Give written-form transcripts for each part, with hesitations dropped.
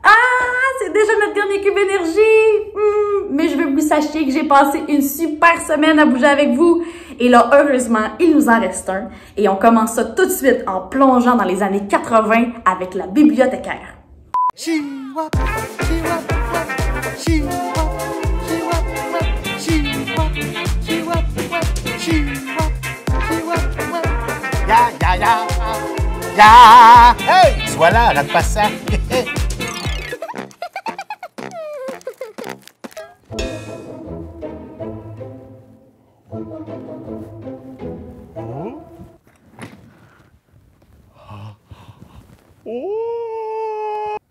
Ah, c'est déjà notre dernier cube énergie. Mais je veux que vous sachiez que j'ai passé une super semaine à bouger avec vous. Et là, heureusement, il nous en reste un. Et on commence ça tout de suite en plongeant dans les années 80 avec la bibliothécaire. Ya! Hey! Sois là, rate pas ça!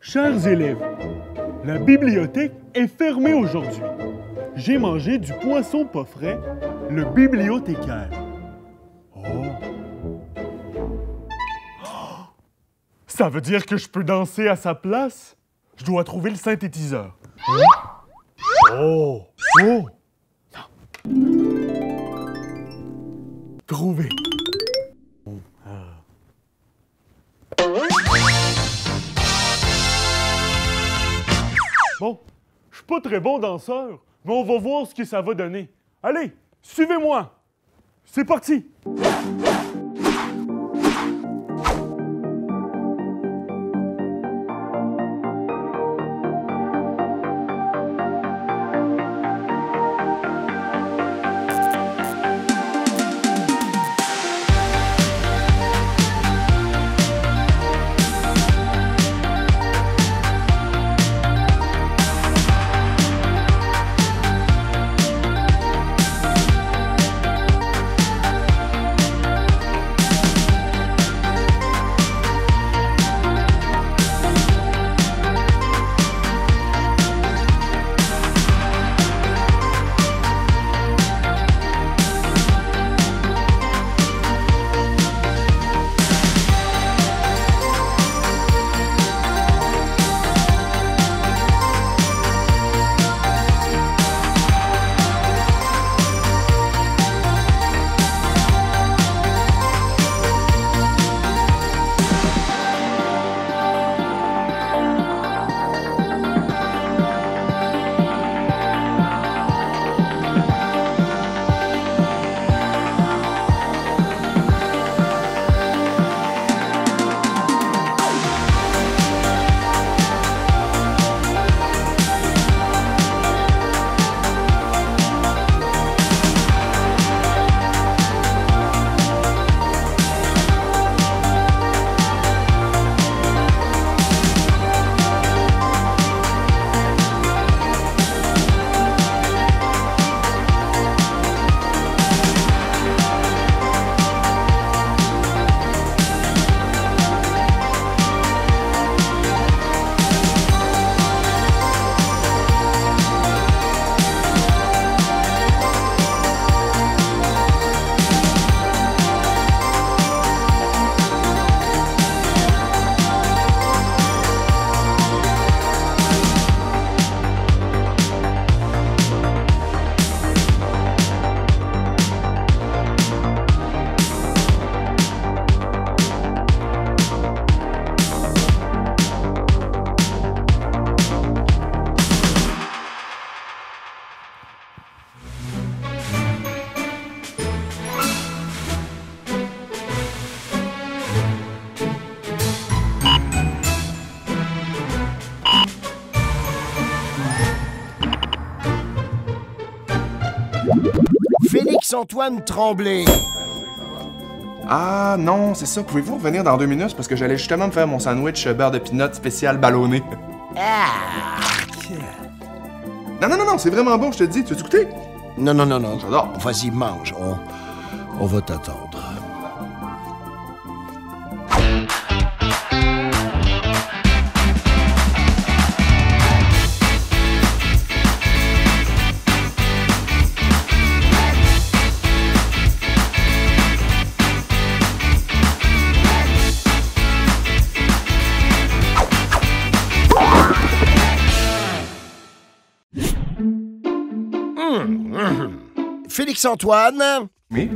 Chers élèves, la bibliothèque est fermée aujourd'hui. J'ai mangé du poisson pas frais, le bibliothécaire. Ça veut dire que je peux danser à sa place? Je dois trouver le synthétiseur. Oh! Trouvé. Bon, je suis pas très bon danseur, mais on va voir ce que ça va donner. Allez, suivez-moi. C'est parti. Félix-Antoine Tremblay. Ah non, c'est ça. Pouvez-vous revenir dans 2 minutes? Parce que j'allais justement me faire mon sandwich beurre de pinot spécial ballonné. Non, c'est vraiment bon, je te dis. Tu veux goûter? Non. J'adore. Vas-y, mange. On va t'attendre. Félix-Antoine, Oui?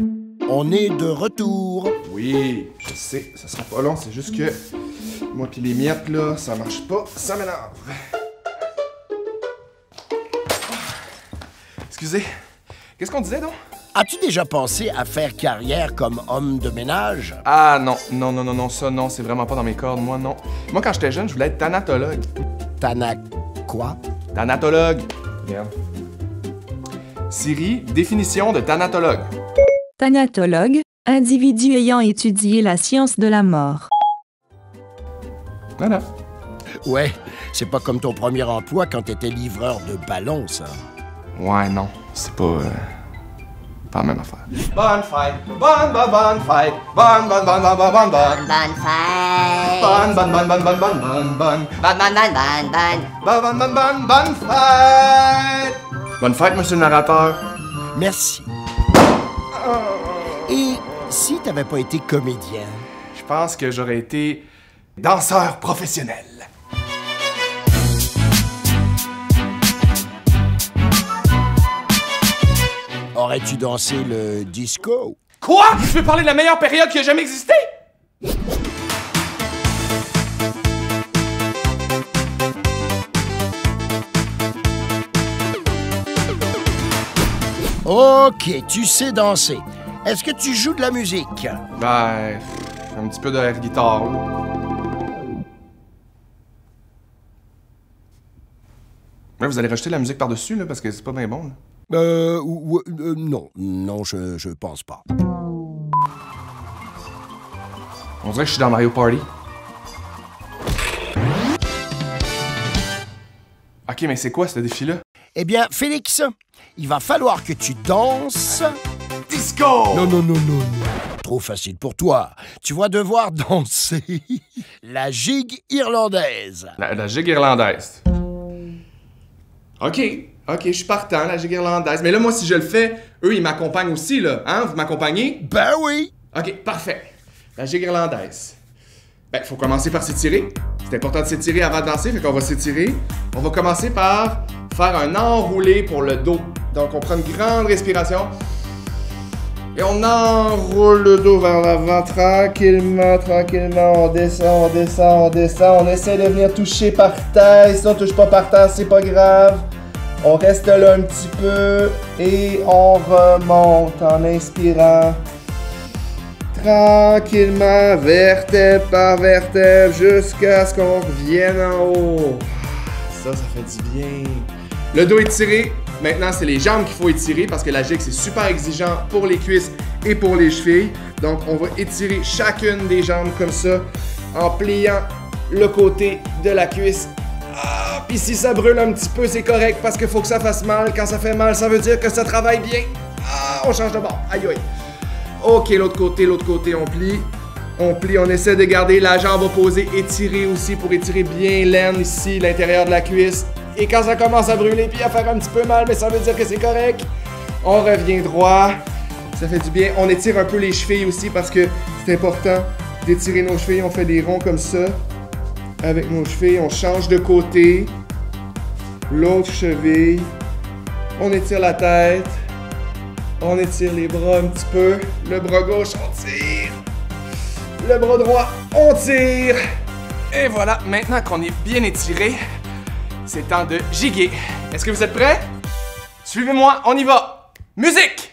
on est de retour. Oui, je sais, ça sera pas long, c'est juste que Moi pis les miettes, là, ça marche pas, ça m'énerve. Excusez, qu'est-ce qu'on disait, donc? As-tu déjà pensé à faire carrière comme homme de ménage? Ah non, ça non, c'est vraiment pas dans mes cordes, moi non. Moi quand j'étais jeune, je voulais être thanatologue. Quoi? Thanatologue. Merde. Siri, définition de thanatologue. Thanatologue, individu ayant étudié la science de la mort. Voilà. Ouais, c'est pas comme ton premier emploi quand t'étais livreur de ballons, ça. Ouais, non, c'est pas la même affaire. Bonne fête, bonne fête, bonne Bonne fête. bonne fête. Bonne fête, monsieur le narrateur. Merci. Et si t'avais pas été comédien? Je pense que j'aurais été danseur professionnel. Aurais-tu dansé le disco? Quoi? Je veux parler de la meilleure période qui a jamais existé? Ok, tu sais danser. Est-ce que tu joues de la musique? Ben, un petit peu de air guitare. Là, vous allez rajouter la musique par-dessus, là, parce que c'est pas bien bon, là. Non, je pense pas. On dirait que je suis dans Mario Party. Ok, mais c'est quoi ce défi-là? Eh bien, Félix, il va falloir que tu danses... Disco! Non. Trop facile pour toi. Tu vas devoir danser la gigue irlandaise. La gigue irlandaise. Ok, je suis partant, la gigue irlandaise. Mais là, moi, si je le fais, eux, ils m'accompagnent aussi, là. Hein? Vous m'accompagnez? Ben oui. Ok, parfait. La gigue irlandaise. Ben, faut commencer par s'étirer. C'est important de s'étirer avant de danser, fait qu'on va s'étirer. On va commencer par faire un enroulé pour le dos. Donc, on prend une grande respiration. Et on enroule le dos vers l'avant, tranquillement. On descend. On essaie de venir toucher par terre. Si on touche pas par terre, c'est pas grave. On reste là un petit peu et on remonte en inspirant. Tranquillement, vertèbre par vertèbre, jusqu'à ce qu'on revienne en haut. Ça fait du bien. Le dos étiré. Maintenant, c'est les jambes qu'il faut étirer parce que la gigue, c'est super exigeant pour les cuisses et pour les chevilles. Donc, on va étirer chacune des jambes comme ça en pliant le côté de la cuisse. Ah, puis si ça brûle un petit peu, c'est correct parce qu'il faut que ça fasse mal. Quand ça fait mal, ça veut dire que ça travaille bien. Ah, on change de bord. Aïe, aïe. Ok, l'autre côté, on plie. On essaie de garder la jambe opposée étirée aussi pour étirer bien l'aine ici, l'intérieur de la cuisse. Et quand ça commence à brûler puis à faire un petit peu mal, mais ça veut dire que c'est correct. On revient droit. Ça fait du bien. On étire un peu les chevilles aussi parce que c'est important d'étirer nos chevilles. On fait des ronds comme ça avec nos chevilles. On change de côté. L'autre cheville. On étire la tête. On étire les bras un petit peu. Le bras gauche, on tire. Le bras droit, on tire. Et voilà, maintenant qu'on est bien étiré, c'est temps de giguer. Est-ce que vous êtes prêts? Suivez-moi, on y va. Musique!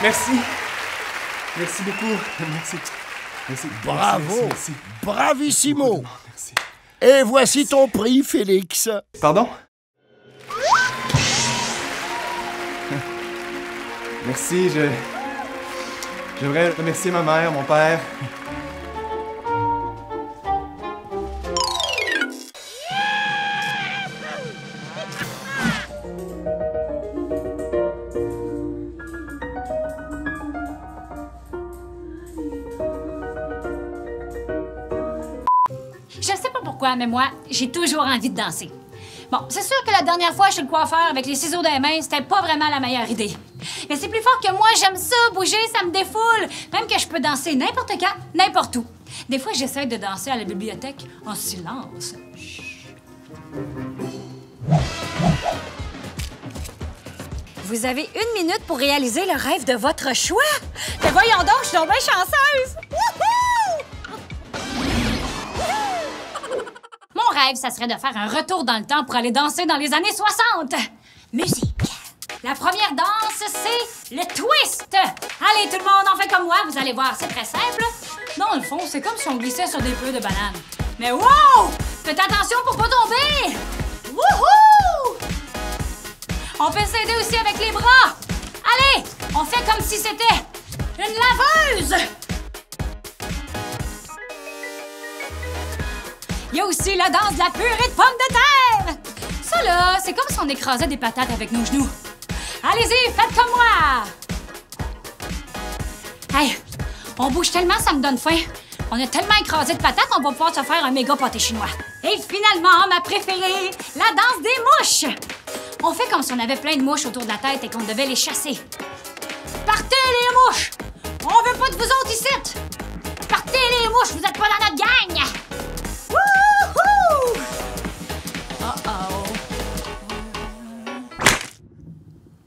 Merci. Merci beaucoup. Merci. Bravo. Merci. Bravissimo. Merci. Et voici ton prix, Félix. Pardon? Merci, j'aimerais remercier ma mère, mon père. pourquoi, mais moi, j'ai toujours envie de danser. Bon, c'est sûr que la dernière fois chez le coiffeur avec les ciseaux dans les mains, c'était pas vraiment la meilleure idée. Mais c'est plus fort que moi, j'aime ça, bouger, ça me défoule. Même que je peux danser n'importe quand, n'importe où. Des fois, j'essaie de danser à la bibliothèque en silence. Chut. Vous avez 1 minute pour réaliser le rêve de votre choix. Mais voyons donc, je suis donc bien chanceuse. Mon rêve, ça serait de faire un retour dans le temps pour aller danser dans les années 60. Musique. La première danse, c'est le twist. Allez, tout le monde, en fait comme moi, vous allez voir, c'est très simple. Dans le fond, c'est comme si on glissait sur des feuilles de banane. Mais wow! Faites attention pour pas tomber! Wouhou! On peut s'aider aussi avec les bras. Allez, on fait comme si c'était une laveuse. Il y a aussi la danse de la purée de pommes de terre. Ça là, c'est comme si on écrasait des patates avec nos genoux. Allez-y, faites comme moi. Hey, on bouge tellement, ça me donne faim. On a tellement écrasé de patates, on va pouvoir se faire un méga pâté chinois. Et finalement, ma préférée, la danse des mouches. On fait comme si on avait plein de mouches autour de la tête et qu'on devait les chasser. Partez les mouches! On veut pas de vous autres ici! Partez les mouches, vous êtes pas dans notre gang! Wouhou! Oh-oh.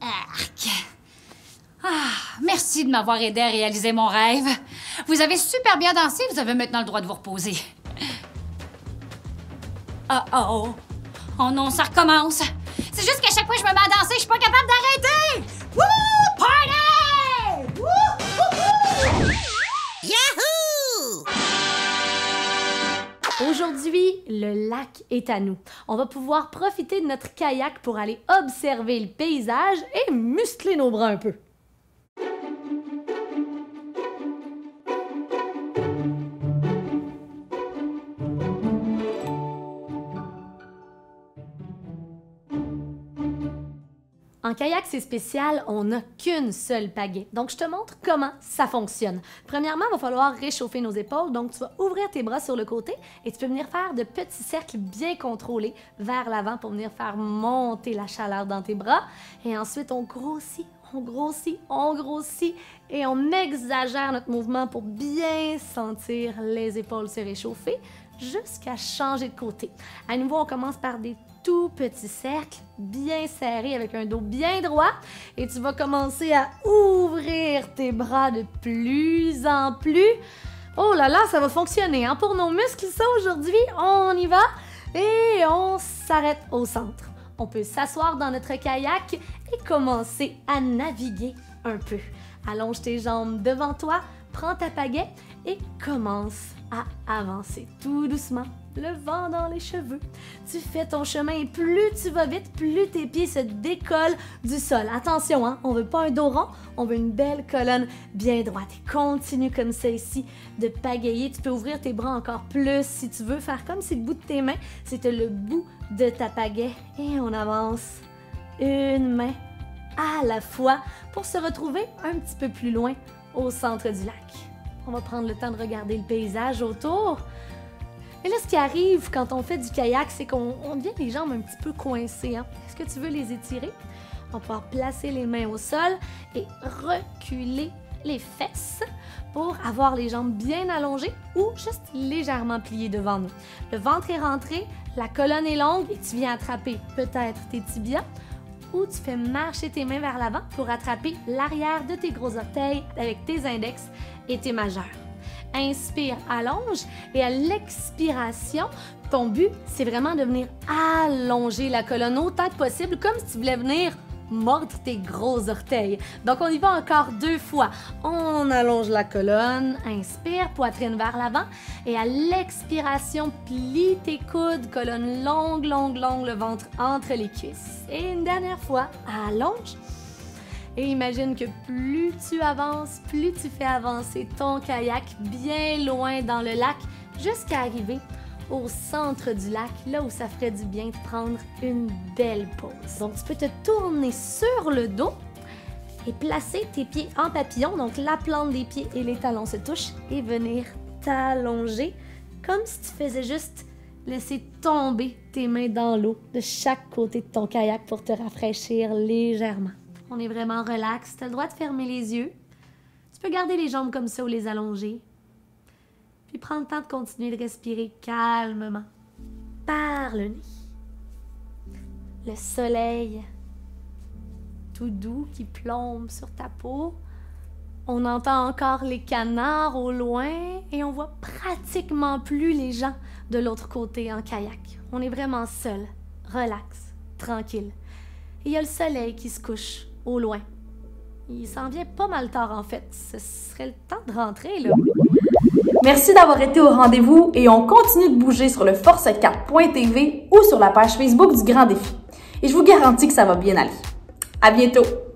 Arc. Merci de m'avoir aidé à réaliser mon rêve. Vous avez super bien dansé, vous avez maintenant le droit de vous reposer. Oh-oh. Oh non, ça recommence. C'est juste qu'à chaque fois que je me mets à danser, je suis pas capable d'arrêter! Wouh! Party! Wouh! Yahoo! Aujourd'hui, le lac est à nous. On va pouvoir profiter de notre kayak pour aller observer le paysage et muscler nos bras un peu. En kayak, c'est spécial, on n'a qu'une seule pagaie. Donc, je te montre comment ça fonctionne. Premièrement, il va falloir réchauffer nos épaules. Donc, tu vas ouvrir tes bras sur le côté et tu peux venir faire de petits cercles bien contrôlés vers l'avant pour venir faire monter la chaleur dans tes bras. Et ensuite, on grossit, on grossit, on grossit et on exagère notre mouvement pour bien sentir les épaules se réchauffer jusqu'à changer de côté. À nouveau, on commence par des tout petits cercles bien serrés avec un dos bien droit et tu vas commencer à ouvrir tes bras de plus en plus. Oh là là, ça va fonctionner hein? Pour nos muscles, ça aujourd'hui, on y va et on s'arrête au centre. On peut s'asseoir dans notre kayak et commencer à naviguer un peu. Allonge tes jambes devant toi, prends ta pagaie et commence à avancer tout doucement, le vent dans les cheveux. Tu fais ton chemin et plus tu vas vite, plus tes pieds se décollent du sol. Attention, hein, on veut pas un dos rond, on veut une belle colonne bien droite. Et continue comme ça ici de pagayer. Tu peux ouvrir tes bras encore plus si tu veux, faire comme si le bout de tes mains, c'était le bout de ta pagaie. Et on avance une main à la fois pour se retrouver un petit peu plus loin au centre du lac. On va prendre le temps de regarder le paysage autour. Et là, ce qui arrive quand on fait du kayak, c'est qu'on devient les jambes un petit peu coincées. Hein? Est-ce que tu veux les étirer? On va pouvoir placer les mains au sol et reculer les fesses pour avoir les jambes bien allongées ou juste légèrement pliées devant nous. Le ventre est rentré, la colonne est longue et tu viens attraper peut-être tes tibias ou tu fais marcher tes mains vers l'avant pour attraper l'arrière de tes gros orteils avec tes index et tes majeurs. Inspire, allonge et à l'expiration, ton but, c'est vraiment de venir allonger la colonne autant que possible, comme si tu voulais venir mordre tes gros orteils. Donc, on y va encore 2 fois. On allonge la colonne, inspire, poitrine vers l'avant et à l'expiration, plie tes coudes, colonne longue, longue, longue, le ventre entre les cuisses. Et une dernière fois, allonge. Et imagine que plus tu avances, plus tu fais avancer ton kayak bien loin dans le lac jusqu'à arriver au centre du lac, là où ça ferait du bien de prendre une belle pause. Donc, tu peux te tourner sur le dos et placer tes pieds en papillon. Donc, la plante des pieds et les talons se touchent et venir t'allonger comme si tu faisais juste laisser tomber tes mains dans l'eau de chaque côté de ton kayak pour te rafraîchir légèrement. On est vraiment relax. Tu as le droit de fermer les yeux. Tu peux garder les jambes comme ça ou les allonger. Puis prends le temps de continuer de respirer calmement par le nez. Le soleil tout doux qui plombe sur ta peau. On entend encore les canards au loin et on voit pratiquement plus les gens de l'autre côté en kayak. On est vraiment seul, relax, tranquille. Et il y a le soleil qui se couche au loin. Il s'en vient pas mal tard en fait. Ce serait le temps de rentrer là. Merci d'avoir été au rendez-vous et on continue de bouger sur le force4.tv ou sur la page Facebook du Grand Défi. Et je vous garantis que ça va bien aller. À bientôt!